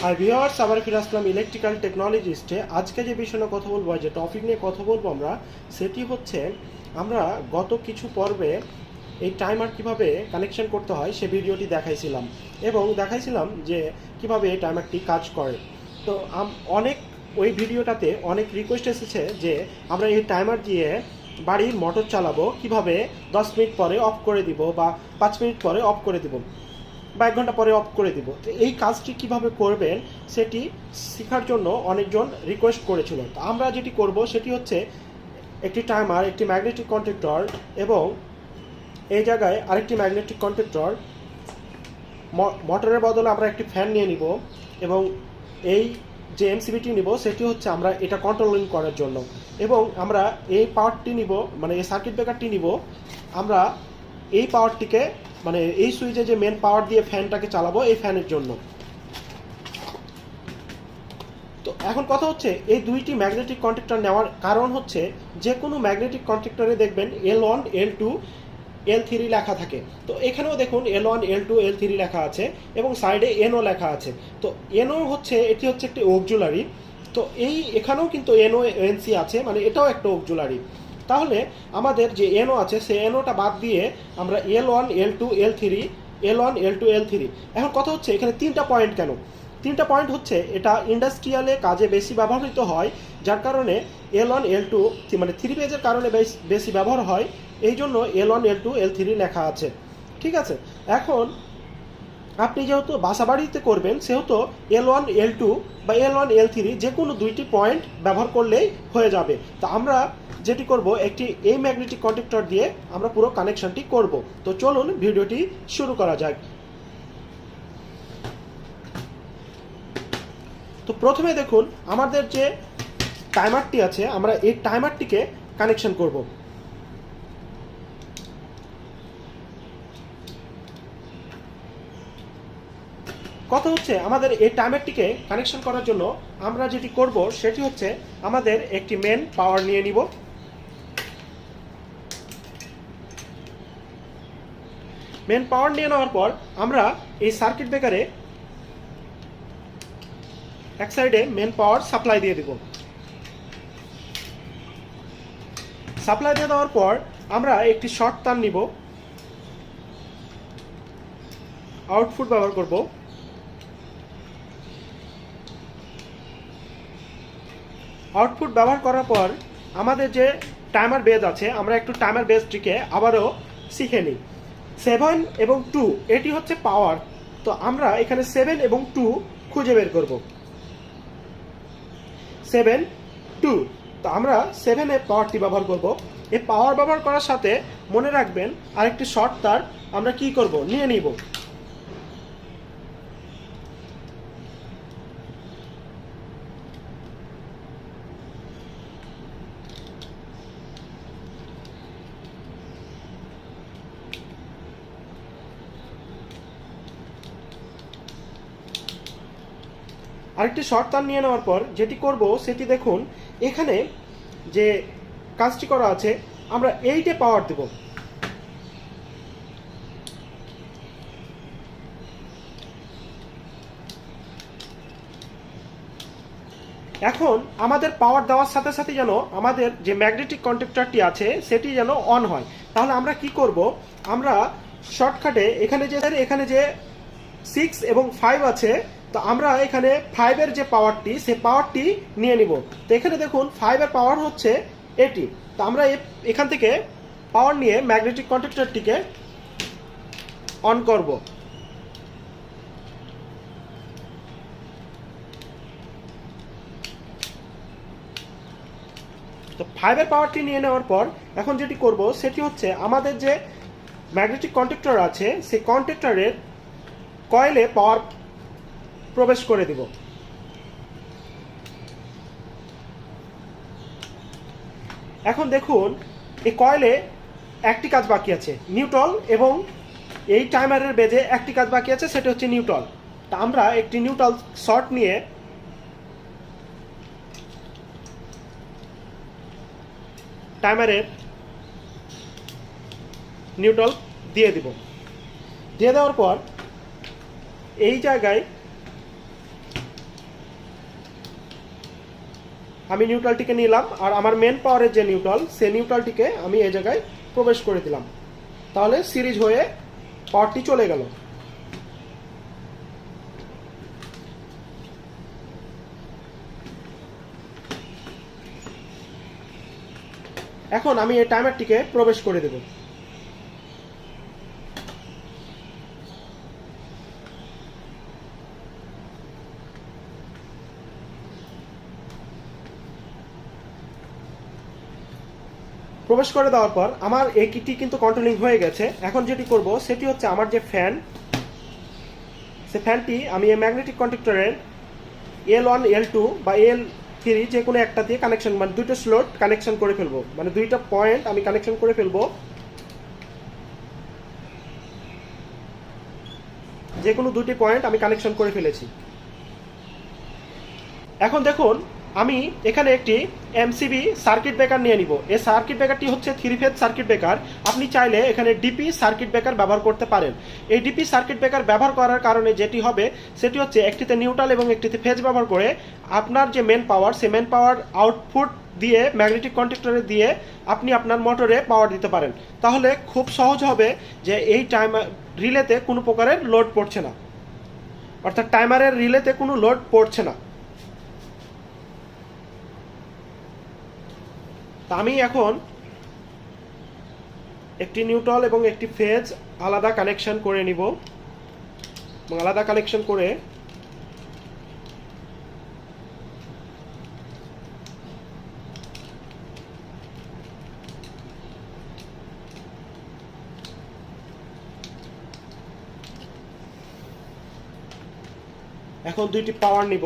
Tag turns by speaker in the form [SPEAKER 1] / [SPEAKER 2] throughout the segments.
[SPEAKER 1] Hi viewers, আবার ফিরে আসলাম electrical টেকনোলজিস্টে। আজকে যে বিষয় নিয়ে কথা বলবো, যে টপিক নিয়ে কথা বলবো আমরা, সেটি হচ্ছে আমরা গত কিছু পর্বে এই টাইমার কিভাবে কানেকশন করতে হয় সে ভিডিওটি দেখাইছিলাম এবং দেখাইছিলাম যে কিভাবে এই টাইমারটি কাজ করে। তো অনেক ওই ভিডিওটাতে অনেক রিকোয়েস্ট এসেছে যে আমরা এই টাইমার দিয়ে বাড়ির মোটর চালাবো, কিভাবে 10 মিনিট পরে অফ করে দিব বা 5 মিনিট পরে অফ করে দিব বা 1 ঘন্টা পরে অফ করে দিব। তো এই কাজটি কিভাবে করবেন সেটি শেখার জন্য অনেকজন রিকোয়েস্ট করেছিল। তো আমরা যেটি করব সেটি হচ্ছে একটি টাইমার, একটি ম্যাগনেটিক কন্ট্যাক্টর এবং এই জায়গায় আরেকটি ম্যাগনেটিক কন্ট্যাক্টর, মোটরের বদলে আমরা একটি ফ্যান নিয়ে নিব এবং এই যে এমসিবিটি নিব সেটি হচ্ছে আমরা এটা কন্ট্রোলিং করার জন্য, এবং আমরা এই পাওয়ারটি নিব, মানে এই সার্কিট ব্রেকারটি নিব আমরা এই পাওয়ারটিকে, মানে এই সুইচে যে মেন পাওয়ার দিয়ে ফ্যানটাকে চালাবো এই ফ্যানের জন্য। তো এখন কথা হচ্ছে এই দুইটি ম্যাগনেটিক কন্ট্যাক্টর নেওয়ার কারণ হচ্ছে যে কোনো ম্যাগনেটিক কন্ট্যাক্টরে দেখবেন L1 L2 L3 লেখা থাকে। তো এখানেও দেখুন L1 L2 L3 লেখা আছে এবং সাইডে NO লেখা আছে। তো NO হচ্ছে, এটি হচ্ছে একটি অক্সিলারি। তো এখানেও কিন্তু NO NC আছে, মানে এটাও একটা অক্সিলারি। তাহলে আমাদের যে NO আছে সেই NOটা বাদ দিয়ে আমরা L1 L2 L3 L1 L2 L3। এখন কথা হচ্ছে এখানে 3টা পয়েন্ট কেন? 3টা পয়েন্ট হচ্ছে এটা ইন্ডাস্ট্রিয়ালে কাজে বেশি ব্যবহৃত হয়, যার কারণে L1 L2 মানে 3 পেজের কারণে বেশি ব্যবহার হয়, এই জন্য L1 L2 L3 লেখা আছে। ঠিক আছে, এখন আপনি যেহেতু বাসাবাড়িতে করবেন সেহেতু L1 L2 বা L1 L3 যে কোনো দুইটি পয়েন্ট ব্যবহার করলেই হয়ে যাবে। তো আমরা যেটি করব, একটি এই ম্যাগনেটিক কন্ডাক্টর দিয়ে আমরা পুরো কানেকশনটি করব। তো চলুন ভিডিওটি শুরু করা যাক। তো প্রথমে দেখুন আমাদের যে টাইমারটি আছে, আমরা এই টাইমারটিকে কানেকশন করব। কথা হচ্ছে আমাদের এই টাইমারটিকে কানেকশন করার জন্য আমরা যেটি করব সেটি হচ্ছে আমাদের একটি মেন পাওয়ার নিয়ে নিব। মেন পাওয়ার নিয়ে নেওয়ার পর আমরা এই সার্কিট ব্রেকারে এক সাইডে মেন পাওয়ার সাপ্লাই দিয়ে দেব। সাপ্লাই দিয়ে দেওয়ার পর আমরা একটি শর্ট তার নিব, আউটপুট ব্যবহার করব। আউটপুট ব্যবহার করার পর আমাদের যে টাইমার বেজ আছে, আমরা একটু টাইমার বেজটিকে আবারও শিখে নিই। 7 এবং 2 এটি হচ্ছে পাওয়ার। তো আমরা এখানে 7 এবং 2 খুঁজে বের করব। 7 2, তো আমরা 7 এর পাওয়ারটি ব্যবহার করব। এই পাওয়ার ব্যবহার করার সাথে মনে রাখবেন আরেকটি শর্ট তার আমরা কি করব, নিয়ে নিব। আরেকটি শর্ট তার নিয়ে নেওয়ার পর যেটি করব সেটি দেখুন, এখানে যে কাজটি করা আছে আমরা 8 এ পাওয়ার দেব। এখন আমাদের পাওয়ার দেওয়ার সাথে সাথে যেন আমাদের যে ম্যাগনেটিক কন্ডাক্টরটি আছে সেটি যেন অন হয়। তাহলে আমরা কি করব, আমরা শর্টকাটে এখানে যে 6 এবং 5 আছে, তো আমরা এখানে 5 এর যে পাওয়ারটি সেই পাওয়ারটি নিয়ে নিব। তো এখানে দেখুন 5 এর পাওয়ার হচ্ছে এটি। তো আমরা এখান থেকে পাওয়ার নিয়ে ম্যাগনেটিক কন্ডাক্টরটিকে অন করব। তো 5 এর পাওয়ারটি নিয়ে নেওয়ার পর এখন যেটি করব সেটি হচ্ছে আমাদের যে ম্যাগনেটিক কন্ডাক্টর আছে সেই কন্ডাক্টরের কয়েলে পাওয়ার প্রবেশ করে দিব। এখন দেখুন এই কয়েলে একটি কাজ বাকি আছে, নিউট্রাল, এবং এই টাইমারের বেজে একটি কাজ বাকি আছে, সেটা হচ্ছে নিউট্রাল। তা আমরা একটি নিউট্রাল শর্ট নিয়ে টাইমারের নিউট্রাল দিয়ে দিব। দিয়ে দেওয়ার পর এই জায়গায় আমি নিউট্রালটিকে নিলাম, আর আমার মেন পাওয়ারের যে নিউট্রাল, সেই নিউট্রালটিকে আমি এই জায়গায় প্রবেশ করে দিলাম। তাহলে সিরিজ হয়ে পাওয়ারটি চলে গেল। এখন আমি এই টাইমারটিকে প্রবেশ করে দেব। প্রবেশ করে দেওয়ার পর আমার এই কিটি কিন্তু কন্ট্রোলিং হয়ে গেছে। এখন যেটি করব সেটি হচ্ছে আমার যে ফ্যান, সে ফ্যানটি আমি এই ম্যাগনেটিক কন্ডাক্টরের L1 L2 বা L3 যে কোনো একটা দিয়ে কানেকশন, মানে দুইটা স্লট কানেকশন করে ফেলবো, মানে দুইটা পয়েন্ট আমি কানেকশন করে ফেলবো। যে কোনো দুটি পয়েন্ট আমি কানেকশন করে ফেলেছি। এখন দেখুন আমি এখানে একটি এমসিবি সার্কিট ব্রেকার নিয়ে নিব। এই সার্কিট ব্রেকারটি হচ্ছে 3 ফেজ সার্কিট ব্রেকার। আপনি চাইলে এখানে ডিপি সার্কিট ব্রেকার ব্যবহার করতে পারেন। এই ডিপি সার্কিট ব্রেকার ব্যবহার করার কারণে যেটি হবে সেটি হচ্ছে একটিতে নিউট্রাল এবং একটিতে ফেজ ব্যবহার করে আপনার যে মেন পাওয়ার, সে মেন পাওয়ার আউটপুট দিয়ে ম্যাগনেটিক কন্ডাক্টরে দিয়ে আপনি আপনার মোটরে পাওয়ার দিতে পারেন। তাহলে খুব সহজ হবে যে এই রিলেতে কোনো প্রকারের লোড পড়ছে না, অর্থাৎ টাইমারের রিলেতে কোনো লোড পড়ছে না। তা আমি এখন একটি নিউট্রাল এবং একটি ফেজ আলাদা কানেকশন করে নিব, এবং আলাদা কানেকশন করে এখন দুইটি পাওয়ার নিব।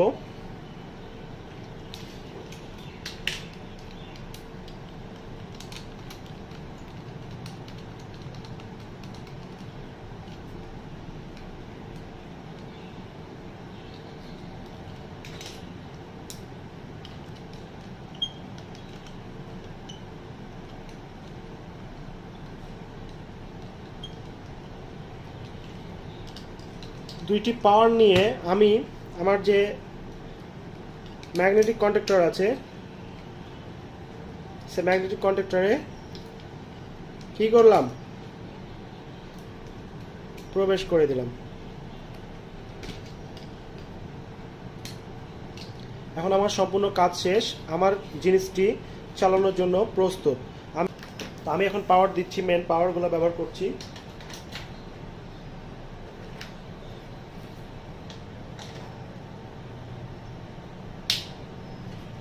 [SPEAKER 1] দুইটি পাওয়ার নিয়ে আমি আমার যে ম্যাগনেটিক কন্ডাক্টর আছে, সে ম্যাগনেটিক কন্ডাক্টরে কি করলাম, প্রবেশ করে দিলাম। এখন আমার সম্পূর্ণ কাজ শেষ, আমার জিনিসটি চালানোর জন্য প্রস্তুত। আমি এখন পাওয়ার দিচ্ছি, মেন পাওয়ারগুলো ব্যবহার করছি।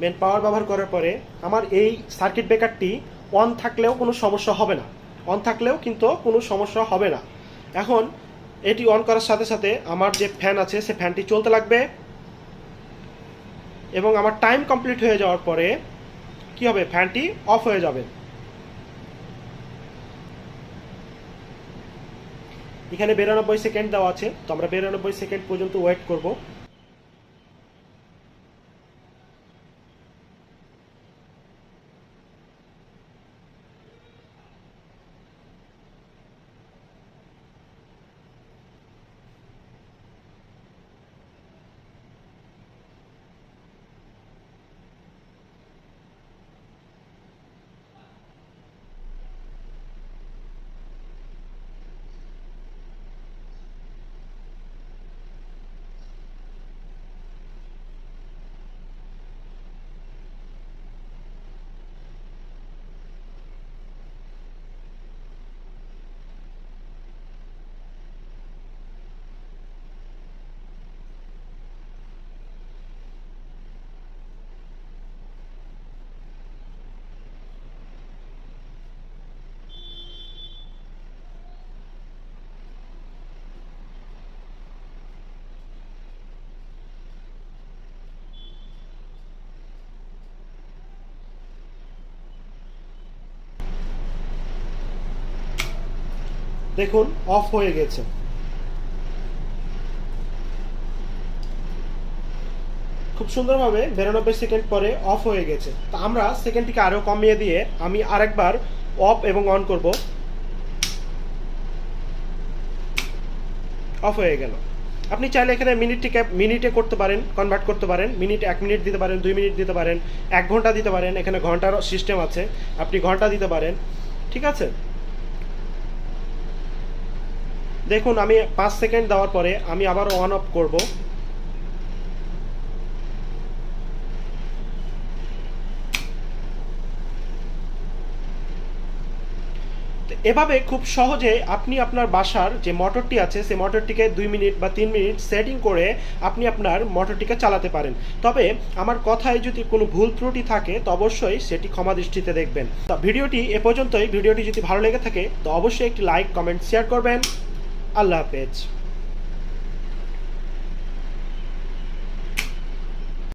[SPEAKER 1] মেন পাওয়ার ব্যবহার করার পরে আমার এই সার্কিট ব্রেকারটি অন থাকলেও কোনো সমস্যা হবে না, অন থাকলেও কিন্তু কোনো সমস্যা হবে না। এখন এটি অন করার সাথে সাথে আমার যে ফ্যান আছে সে ফ্যানটি চলতে লাগবে, এবং আমার টাইম কমপ্লিট হয়ে যাওয়ার পরে কি হবে, ফ্যানটি অফ হয়ে যাবে। এখানে 92 সেকেন্ড দেওয়া আছে, তো আমরা 92 সেকেন্ড পর্যন্ত ওয়েট করব। দেখুন অফ হয়ে গেছে। খুব সুন্দরভাবে 92 সেকেন্ড পরে অফ হয়ে গেছে। তো আমরা সেকেন্ডটিকে আরো কমিয়ে দিয়ে আমি আরেকবার অফ এবং অন করব। অফ হয়ে গেল। আপনি চাইলে এখানে মিনিটটিকে মিনিটে করতে পারেন, কনভার্ট করতে পারেন, মিনিট 1 মিনিট দিতে পারেন, 2 মিনিট দিতে পারেন, 1 ঘন্টা দিতে পারেন, এখানে ঘন্টার সিস্টেম আছে, আপনি ঘন্টা দিতে পারেন। ঠিক আছে, দেখুন আমি 5 সেকেন্ড দেওয়ার পরে আমি আবারও অন অফ করব। এভাবে খুব সহজে আপনি আপনার বাসার যে মোটরটি আছে সেই মোটরটিকে 2 মিনিট বা 3 মিনিট সেটিং করে আপনি আপনার মোটরটিকে চালাতে পারেন। তবে আমার কথায় যদি কোনো ভুল ত্রুটি থাকে তো অবশ্যই সেটি ক্ষমা দৃষ্টিতে দেখবেন। তো ভিডিওটি এ পর্যন্তই। ভিডিওটি যদি ভালো লেগে থাকে তো অবশ্যই একটি লাইক, কমেন্ট, শেয়ার করবেন। আল্লাহ হাফেজ।